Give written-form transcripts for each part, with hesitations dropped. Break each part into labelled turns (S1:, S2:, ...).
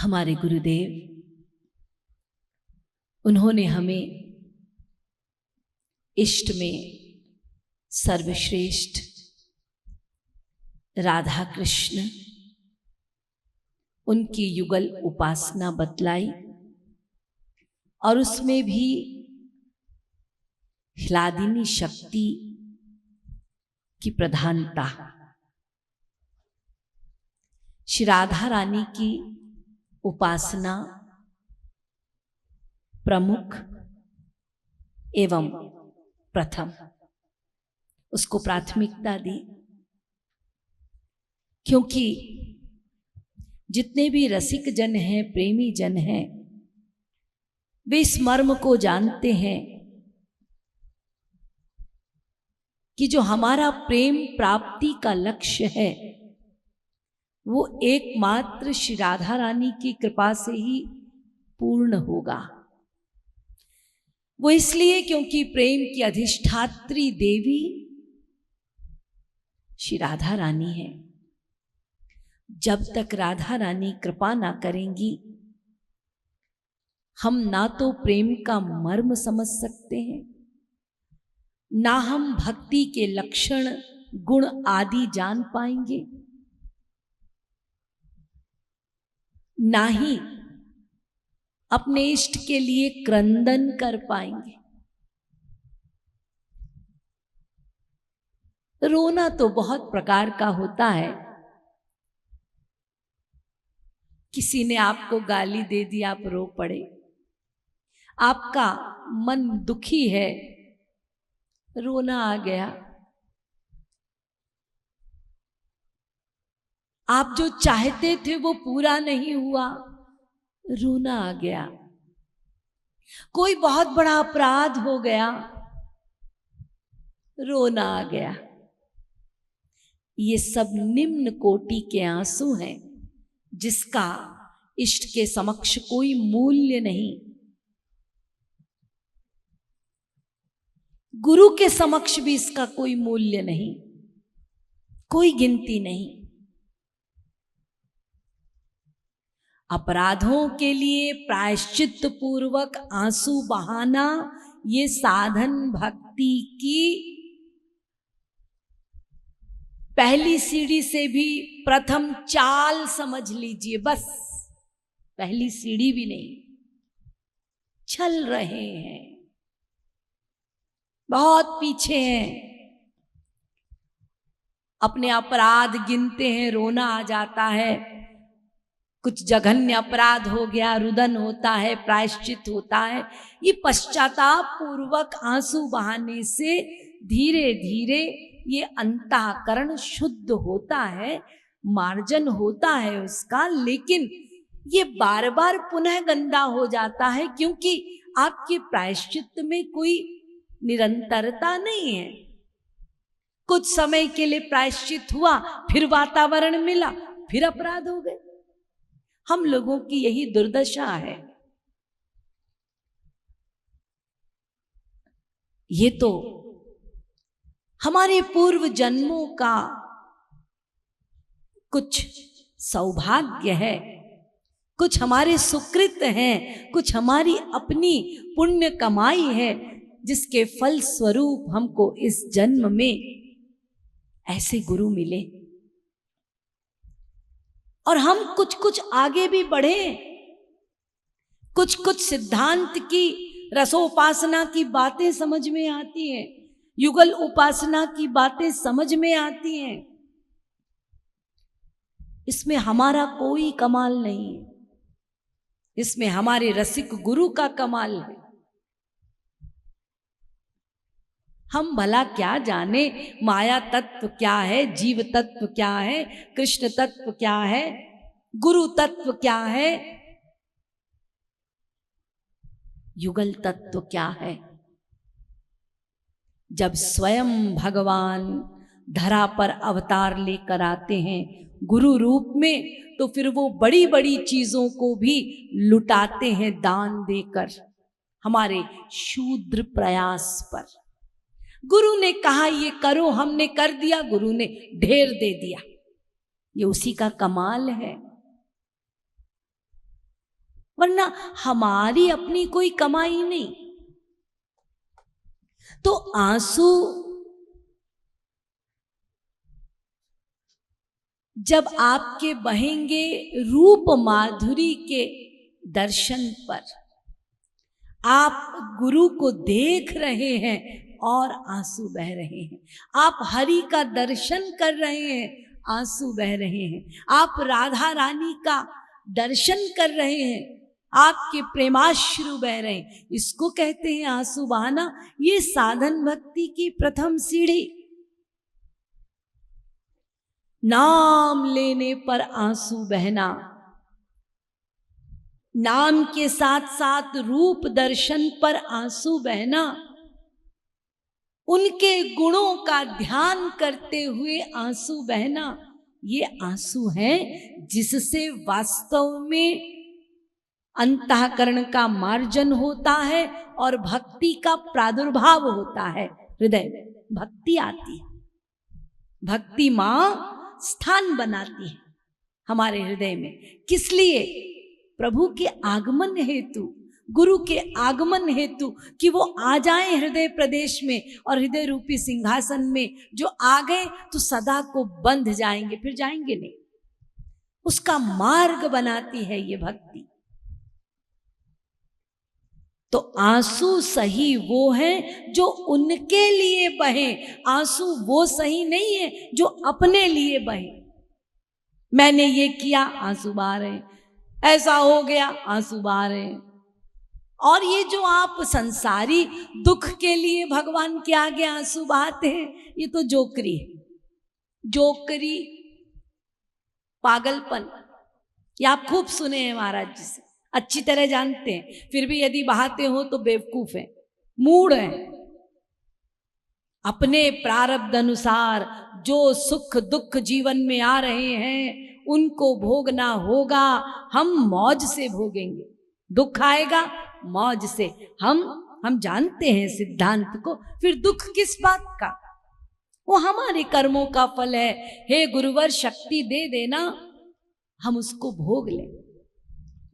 S1: हमारे गुरुदेव, उन्होंने हमें इष्ट में सर्वश्रेष्ठ राधा कृष्ण, उनकी युगल उपासना बतलाई और उसमें भी ह्लादिनी शक्ति की प्रधानता। श्री राधा रानी की उपासना प्रमुख एवं प्रथम, उसको प्राथमिकता दी, क्योंकि जितने भी रसिक जन हैं, प्रेमी जन हैं, वे इस मर्म को जानते हैं कि जो हमारा प्रेम प्राप्ति का लक्ष्य है वो एकमात्र श्री राधा रानी की कृपा से ही पूर्ण होगा। वो इसलिए क्योंकि प्रेम की अधिष्ठात्री देवी श्री राधा रानी है। जब तक राधा रानी कृपा ना करेंगी, हम ना तो प्रेम का मर्म समझ सकते हैं, ना हम भक्ति के लक्षण गुण आदि जान पाएंगे, ना ही अपने इष्ट के लिए क्रंदन कर पाएंगे। रोना तो बहुत प्रकार का होता है। किसी ने आपको गाली दे दी, आप रो पड़े, आपका मन दुखी है, रोना आ गया। आप जो चाहते थे वो पूरा नहीं हुआ, रोना आ गया। कोई बहुत बड़ा अपराध हो गया, रोना आ गया। ये सब निम्न कोटि के आंसू हैं, जिसका इष्ट के समक्ष कोई मूल्य नहीं, गुरु के समक्ष भी इसका कोई मूल्य नहीं, कोई गिनती नहीं। अपराधों के लिए प्रायश्चित पूर्वक आंसू बहाना, ये साधन भक्ति की पहली सीढ़ी से भी प्रथम चाल समझ लीजिए। बस पहली सीढ़ी भी नहीं, चल रहे हैं, बहुत पीछे हैं। अपने अपराध गिनते हैं, रोना आ जाता है। कुछ जघन्य अपराध हो गया, रुदन होता है, प्रायश्चित होता है। ये पश्चाताप पूर्वक आंसू बहाने से धीरे धीरे ये अंतःकरण शुद्ध होता है, मार्जन होता है उसका। लेकिन ये बार बार पुनः गंदा हो जाता है, क्योंकि आपके प्रायश्चित में कोई निरंतरता नहीं है। कुछ समय के लिए प्रायश्चित हुआ, फिर वातावरण मिला, फिर अपराध हो गए। हम लोगों की यही दुर्दशा है। ये तो हमारे पूर्व जन्मों का कुछ सौभाग्य है, कुछ हमारे सुकृत हैं, कुछ हमारी अपनी पुण्य कमाई है, जिसके फल स्वरूप हमको इस जन्म में ऐसे गुरु मिले और हम कुछ कुछ आगे भी बढ़े। कुछ कुछ सिद्धांत की रसोपासना की बातें समझ में आती हैं, युगल उपासना की बातें समझ में आती हैं। इसमें हमारा कोई कमाल नहीं है, इसमें हमारे रसिक गुरु का कमाल है। हम भला क्या जाने माया तत्व क्या है, जीव तत्व क्या है, कृष्ण तत्व क्या है, गुरु तत्व क्या है, युगल तत्व क्या है। जब स्वयं भगवान धरा पर अवतार लेकर आते हैं गुरु रूप में, तो फिर वो बड़ी बड़ी चीजों को भी लुटाते हैं दान देकर, हमारे शूद्र प्रयास पर। गुरु ने कहा ये करो, हमने कर दिया, गुरु ने ढेर दे दिया। ये उसी का कमाल है। वरना हमारी अपनी कोई कमाई नहीं। तो आंसू जब आपके बहेंगे रूप माधुरी के दर्शन पर, आप गुरु को देख रहे हैं और आंसू बह रहे हैं, आप हरि का दर्शन कर रहे हैं, आंसू बह रहे हैं, आप राधा रानी का दर्शन कर रहे हैं, आपके प्रेमाश्रु बह रहे हैं, इसको कहते हैं आंसू बहाना। ये साधन भक्ति की प्रथम सीढ़ी। नाम लेने पर आंसू बहना, नाम के साथ साथ रूप दर्शन पर आंसू बहना, उनके गुणों का ध्यान करते हुए आंसू बहना, ये आंसू हैं जिससे वास्तव में अंतःकरण का मार्जन होता है और भक्ति का प्रादुर्भाव होता है। हृदय में भक्ति आती है, भक्ति मां स्थान बनाती है हमारे हृदय में। किस लिए? प्रभु के आगमन हेतु, गुरु के आगमन हेतु, कि वो आ जाएं हृदय प्रदेश में और हृदय रूपी सिंहासन में। जो आ गए तो सदा को बंध जाएंगे, फिर जाएंगे नहीं। उसका मार्ग बनाती है ये भक्ति। तो आंसू सही वो हैं जो उनके लिए बहें, आंसू वो सही नहीं है जो अपने लिए बहें। मैंने ये किया, आंसू बहा रहे हैं, ऐसा हो गया, आंसू बहा रहे हैं। और ये जो आप संसारी दुख के लिए भगवान के आगे आंसू बहाते हैं, ये तो जोकरी है, जोकरी, पागलपन। ये आप खूब सुने हैं महाराज जी से, अच्छी तरह जानते हैं, फिर भी यदि बहाते हो तो बेवकूफ हैं, मूढ़ हैं। अपने प्रारब्ध अनुसार जो सुख दुख जीवन में आ रहे हैं उनको भोगना होगा। हम मौज से भोगेंगे, दुख आएगा मौज से। हम जानते हैं सिद्धांत को, फिर दुख किस बात का? वो हमारे कर्मों का फल है। हे गुरुवर शक्ति दे देना, हम उसको भोग लें,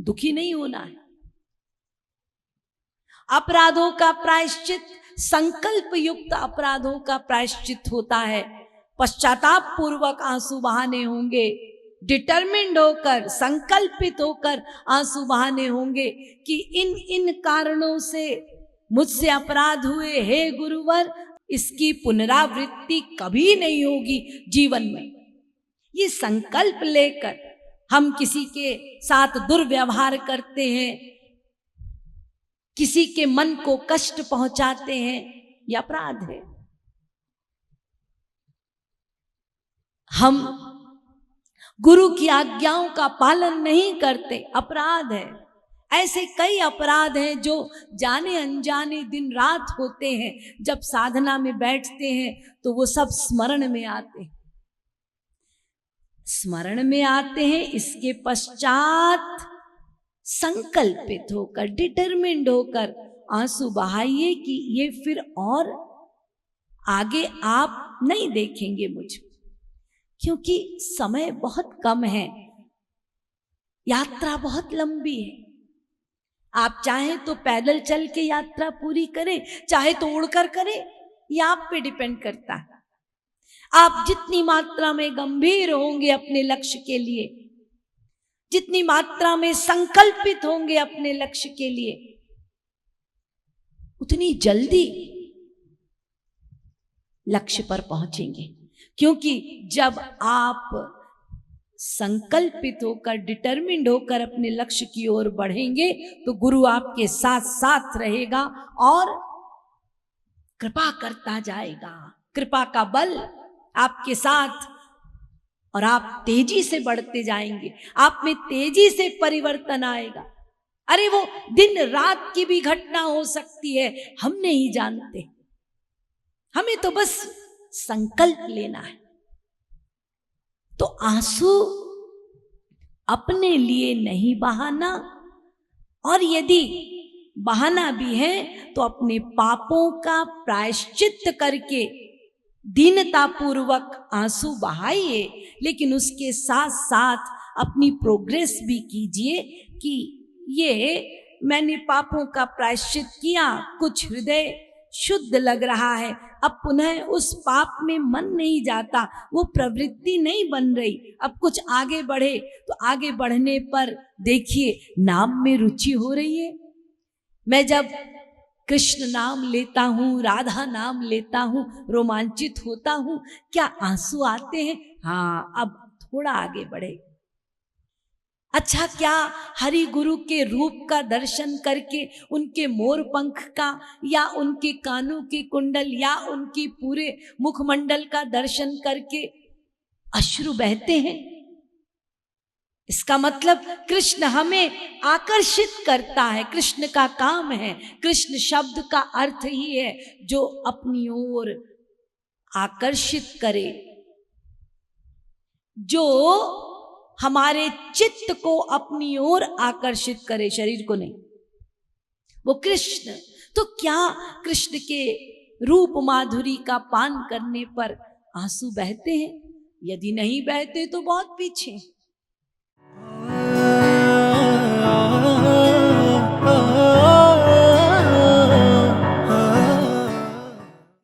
S1: दुखी नहीं होना है। अपराधों का प्रायश्चित संकल्प युक्त अपराधों का प्रायश्चित होता है। पश्चाताप पूर्वक आंसू बहाने होंगे, डिटरमिन्ड होकर, संकल्पित होकर आंसू बहाने होंगे कि इन इन कारणों से मुझसे अपराध हुए, हे गुरुवर इसकी पुनरावृत्ति कभी नहीं होगी जीवन में। ये संकल्प लेकर हम किसी के साथ दुर्व्यवहार करते हैं, किसी के मन को कष्ट पहुंचाते हैं, यह अपराध है। हम गुरु की आज्ञाओं का पालन नहीं करते, अपराध है। ऐसे कई अपराध हैं जो जाने अनजाने दिन रात होते हैं। जब साधना में बैठते हैं तो वो सब स्मरण में आते हैं, स्मरण में आते हैं। इसके पश्चात संकल्पित होकर, डिटरमिन्ड होकर आंसू बहाइए कि ये फिर और आगे आप नहीं देखेंगे मुझे, क्योंकि समय बहुत कम है, यात्रा बहुत लंबी है। आप चाहें तो पैदल चल के यात्रा पूरी करें, चाहे तो उड़कर करें, यह आप पे डिपेंड करता है। आप जितनी मात्रा में गंभीर होंगे अपने लक्ष्य के लिए, जितनी मात्रा में संकल्पित होंगे अपने लक्ष्य के लिए, उतनी जल्दी लक्ष्य पर पहुंचेंगे। क्योंकि जब आप संकल्पित होकर, डिटरमिन्ड होकर अपने लक्ष्य की ओर बढ़ेंगे तो गुरु आपके साथ साथ रहेगा और कृपा करता जाएगा। कृपा का बल आपके साथ, और आप तेजी से बढ़ते जाएंगे, आप में तेजी से परिवर्तन आएगा। अरे वो दिन रात की भी घटना हो सकती है, हम नहीं जानते, हमें तो बस संकल्प लेना है। तो आंसू अपने लिए नहीं बहाना, और यदि बहाना भी है तो अपने पापों का प्रायश्चित करके दीनता पूर्वक आंसू बहाइए, लेकिन उसके साथ साथ अपनी प्रोग्रेस भी कीजिए कि ये मैंने पापों का प्रायश्चित किया, कुछ हृदय शुद्ध लग रहा है, अब पुनः उस पाप में मन नहीं जाता, वो प्रवृत्ति नहीं बन रही, अब कुछ आगे बढ़े तो आगे बढ़ने पर देखिए नाम में रुचि हो रही है। मैं जब कृष्ण नाम लेता हूँ, राधा नाम लेता हूँ, रोमांचित होता हूँ, क्या आंसू आते हैं? हाँ, अब थोड़ा आगे बढ़े। अच्छा, क्या हरि गुरु के रूप का दर्शन करके, उनके मोर पंख का या उनके कानों के कुंडल या उनकी पूरे मुखमंडल का दर्शन करके अश्रु बहते हैं? इसका मतलब कृष्ण हमें आकर्षित करता है, कृष्ण का काम है, कृष्ण शब्द का अर्थ ही है जो अपनी ओर आकर्षित करे, जो हमारे चित्त को अपनी ओर आकर्षित करे, शरीर को नहीं, वो कृष्ण। तो क्या कृष्ण के रूप माधुरी का पान करने पर आंसू बहते हैं? यदि नहीं बहते तो बहुत पीछे।